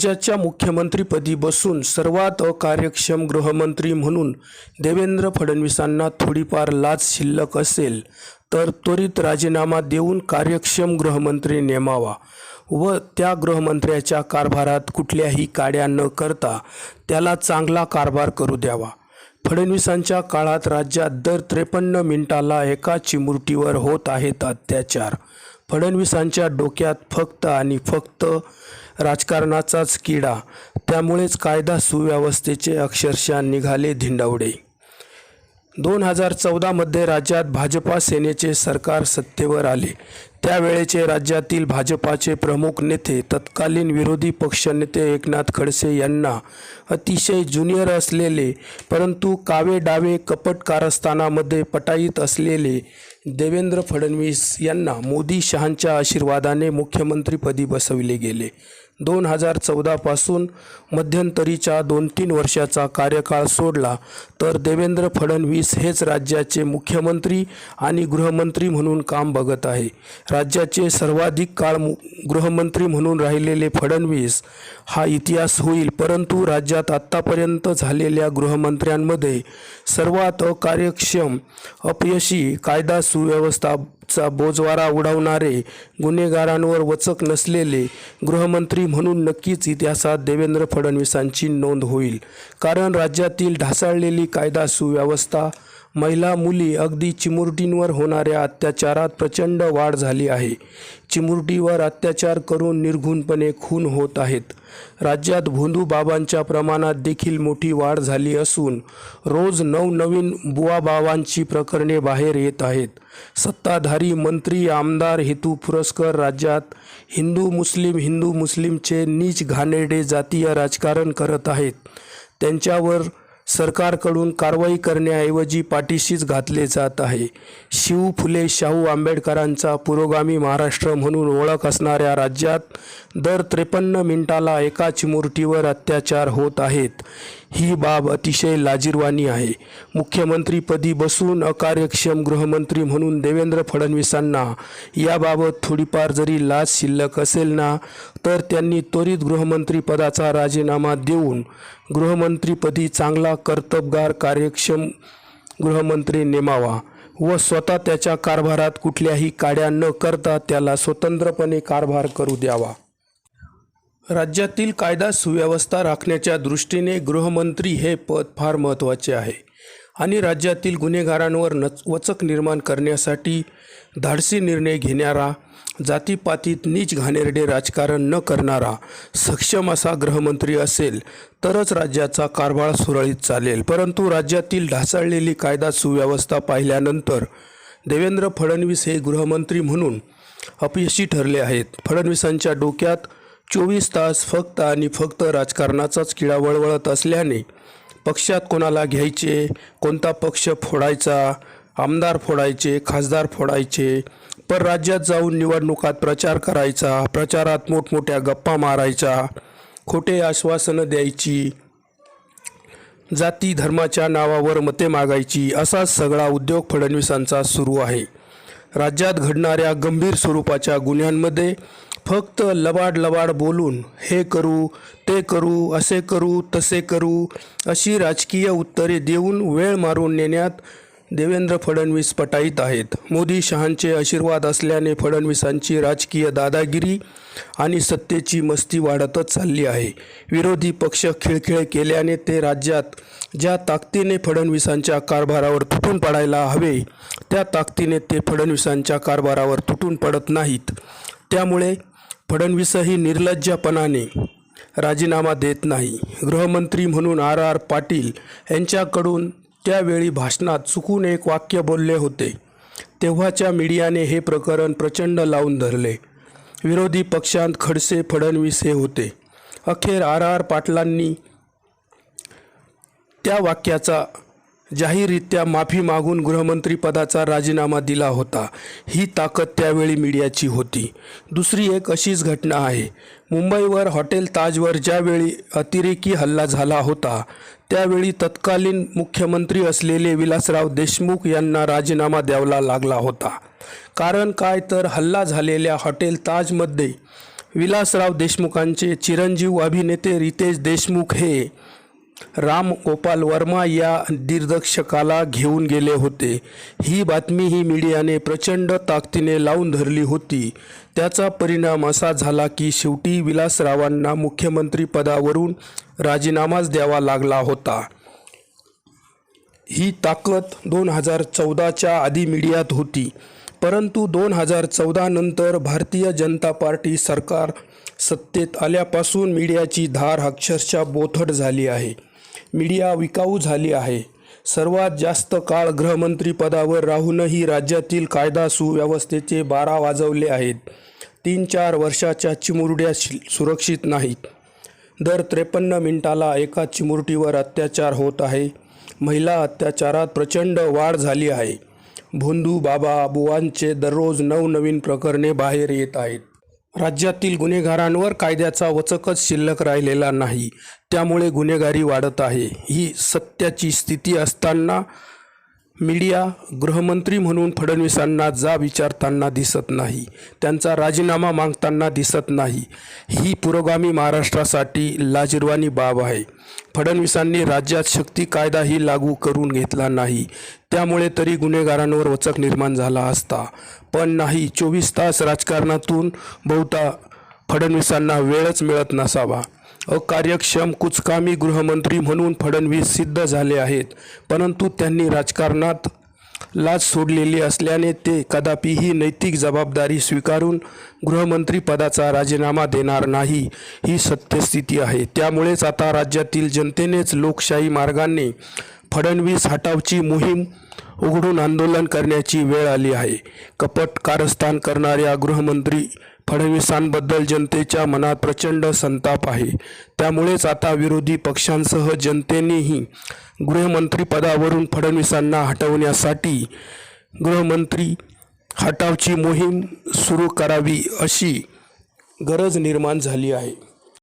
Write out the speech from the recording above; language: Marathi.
राज्याच्या मुख्यमंत्रीपदी बसून सर्वात अकार्यक्षम गृहमंत्री म्हणून देवेंद्र फडणवीसांना थोडीफार लाज शिल्लक असेल तर त्वरित राजीनामा देऊन कार्यक्षम गृहमंत्री नेमावा व त्या गृहमंत्र्याच्या कारभारात कुठल्याही काड्या न करता त्याला चांगला कारभार करू द्यावा। फडणवीसांच्या काळात राज्यात दर 53 मिनिटाला एका चिमुरटीवर होत आहेत अत्याचार। फडणवीसांच्या डोक्यात फक्त आणि फक्त राजकारणाचाच किडा, त्यामुळेच कायदा सुव्यवस्थेचे अक्षरशः निघाले धिंडावडे। 2014 मध्ये राज्यात भाजपा सेनेचे सरकार सत्तेवर आले। त्यावेळेचे राज्यातील भाजपाचे प्रमुख नेते तत्कालीन विरोधी पक्षनेते एकनाथ खडसे यांना अतिशय ज्युनियर असलेले परंतु कावे डावे कपट कारस्थानामध्ये पटाईत असलेले देवेंद्र फडणवीस यांना मोदी शहांच्या आशीर्वादाने मुख्यमंत्रीपदी बसविले गेले। 2014 पासून मध्यंतरीच्या 2-3 वर्षाचा कार्यकाळ सोडला तर देवेंद्र फडणवीस हेच राज्याचे मुख्यमंत्री आणि गृहमंत्री म्हणून काम बघत आहे। राज्याचे सर्वाधिक काळ गृहमंत्री म्हणून राहिलेले फडणवीस हा इतिहास होईल, परंतु राज्यात आत्तापर्यंत झालेल्या गृहमंत्र्यांमध्ये सर्वात अकार्यक्षम, अपयशी, कायदा सुव्यवस्थेचा बोजवारा उडवणारे, गुन्हेगारांवर वचक नसलेले गृहमंत्री म्हणून नक्कीच इतिहासात देवेंद्र फडणवीसांची नोंद होईल। कारण राज्यातील ढासळलेली कायदा सुव्यवस्था, महिला मुली अगदी चिमुरटींवर होणाऱ्या अत्याचारात प्रचंड वाढ झाली आहे। चिमुरटीवर अत्याचार करून निर्घृणपणे खून होत आहेत। राज्यात भोंदू बाबांच्या प्रमाणात देखील मोठी वाढ झाली असून रोज नवनवीन बुवा बाबांची प्रकरणे बाहेर येत आहेत। सत्ताधारी मंत्री आमदार हेतू पुरस्कर राज्यात हिंदू मुस्लिमचे नीच घाणेरडे जातीय राजकारण करत आहेत। त्यांच्यावर सरकारकडून कारवाई करण्याऐवजी पाठीशीच घातले जात आहे। शिव फुले शाहू आंबेडकरांचा पुरोगामी महाराष्ट्र म्हणून ओळख असणाऱ्या राज्यात दर 53 मिनिटाला एका चिमुरटीवर अत्याचार होत आहेत। ही बाब अतिशय लाजिरवाणी आहे। मुख्यमंत्रीपदी बसून अकार्यक्षम गृहमंत्री म्हणून देवेंद्र फडणवीसांना याबाबत थोडीफार जरी लाज शिल्लक असेल ना, तर त्यांनी त्वरित गृहमंत्रीपदाचा राजीनामा देऊन गृहमंत्रीपदी चांगला कर्तबगार कार्यक्षम गृहमंत्री नेमावा व स्वतः त्याच्या कारभारात कुठल्याही काड्या न करता त्याला स्वतंत्रपणे कारभार करू द्यावा। राज्यातील कायदा सुव्यवस्था राखण्याच्या दृष्टीने गृहमंत्री हे पद फार महत्त्वाचे आहे आणि राज्यातील गुन्हेगारांवर वचक निर्माण करण्यासाठी धाडसी निर्णय घेणारा, जातीपातीत नीच घाणेरडे राजकारण न करणारा सक्षम असा गृहमंत्री असेल तरच राज्याचा कारभार सुरळीत चालेल। परंतु राज्यातील ढासळलेली कायदा सुव्यवस्था पाहिल्यानंतर देवेंद्र फडणवीस हे गृहमंत्री म्हणून अपयशी ठरले आहेत। फडणवीसांच्या डोक्यात 24 तास फक्त आणि फक्त राजकारणाचाच किडा वळवळत असल्याने पक्षात कोणाला घ्यायचे, कोणता पक्ष फोडायचा, आमदार फोडायचे, खासदार फोडायचे, पर राज्यात जाऊन निवडणुकात प्रचार करायचा, प्रचारात मोठमोठ्या गप्पा मारायच्या, खोटे आश्वासनं द्यायची, जाती धर्माच्या नावावर मते मागायची, असा सगळा उद्योग फडणवीसांचा सुरू आहे। राज्यात घडणाऱ्या गंभीर स्वरूपाच्या गुन्ह्यांमध्ये फक्त लबाड बोलून हे करू, ते करू, असे करू, तसे करू अशी राजकीय उत्तरे देऊन वेळ मारून नेण्यात देवेंद्र फडणवीस पटाईत आहेत। मोदी शहांचे आशीर्वाद असल्याने फडणवीसांची राजकीय दादागिरी आणि सत्तेची मस्ती वाढतच चालली आहे। विरोधी पक्ष खिळखिळ केल्याने ते राज्यात ज्या ताकदीने फडणवीसांच्या कारभारावर तुटून पडायला हवे त्या ताकदीने ते फडणवीसांच्या कारभारावर तुटून पडत नाहीत। त्यामुळे फडणवीसही निर्लज्जपणाने राजीनामा देत नाही। गृहमंत्री म्हणून RR पाटील यांच्याकडून त्यावेळी भाषणात चुकून एक वाक्य बोलले होते, तेव्हाच्या मीडियाने हे प्रकरण प्रचंड लावून धरले। विरोधी पक्षांत खडसे फडणवीस हे होते। अखेर RR पाटलांनी त्या वाक्याचा जाहीररित्या माफी मागून गृहमंत्रीपदाचा राजीनामा दिला होता। ही ताकद त्यावेळी मीडियाची होती। दुसरी एक अशीच घटना आहे। मुंबईवर हॉटेल ताजवर ज्यावेळी अतिरेकी हल्ला झाला होता त्यावेळी तत्कालीन मुख्यमंत्री असलेले विलासराव देशमुख यांना राजीनामा द्यावा लागला होता। कारण काय तर हल्ला झालेल्या हॉटेल ताजमध्ये विलासराव देशमुखांचे चिरंजीव अभिनेते रितेश देशमुख हे राम गोपाल वर्मा या दिग्दर्शकाला घेऊन गेले होते. ही बातमीही मीडियाने प्रचंड ताकदीने लावून धरली होती. त्याचा परिणाम असा झाला की शेवटी विलासरावांना मुख्यमंत्री पदावरून राजीनामाच द्यावा लागला होता. ही ताकद 2014च्या आधी मीडियात होती, परंतु 2014 नंतर भारतीय जनता पार्टी सरकार सत्तेत आल्यापासून मीडियाची धार अक्षरशः बोथट झाली आहे. मीडिया विकाऊ झाली आहे. सर्वात जास्त काळ गृहमंत्री पदावर राहूनही राज्यातील कायदा सुव्यवस्थेचे बारा वाजवले आहेत. 3-4 वर्षाच्या चिमुरड्या सुरक्षित नाहीत. दर 53 मिनिटाला एका चिमुरटीवर अत्याचार होत आहे. महिला अत्याचारात प्रचंड वाढ झाली आहे. भोंदू बाबा बुवांचे दररोज नवनवीन प्रकरणे बाहेर येत आहेत. राज्यातील गुन्हेगारांवर कायद्याचा वचकच शिल्लक राहिलेला नाही. त्यामुळे गुन्हेगारी वाढत आहे. ही सत्याची स्थिती असताना मीडिया गृहमंत्री म्हणून फडणवीसांना जा विचारताना दिसत नाही. त्यांचा राजीनामा मागताना दिसत नाही. ही पुरोगामी महाराष्ट्रासाठी लाजिरवाणी बाब आहे. फडणवीसांनी राज्यात शक्ती कायदाही लागू करून घेतला नाही. त्यामुळे तरी गुन्हेगारांवर वचक निर्माण झाला असता, पण नाही. 24 तास राजकारणातून बहुधा फडणवीसांना वेळच मिळत नसावा. अकार्यक्षम कुचकामी गृहमंत्री म्हणून फडणवीस सिद्ध झाले आहेत, परंतु त्यांनी राजकारणात लाज सोडलेली असल्याने ते कदापि ही नैतिक जबाबदारी स्वीकारून गृहमंत्री पदाचा राजीनामा देणार नाही. ही सत्यस्थिती आहे. त्यामुळेच आता राज्यातील जनतेनेच लोकशाही मार्गाने फडणवीस हटावची मोहीम उघडून आंदोलन करण्याची वेळ आली आहे. कपट कारस्थान करणाऱ्या गृहमंत्री फडणवीसांबद्दल जनतेच्या मनात प्रचंड संताप आहे. त्यामुळेच आता विरोधी पक्षांसह जनतेनेही गृहमंत्री पदावरून फडणवीसांना हटवण्यासाठी गृहमंत्री हटावची मोहीम सुरू करावी अशी गरज निर्माण झाली आहे.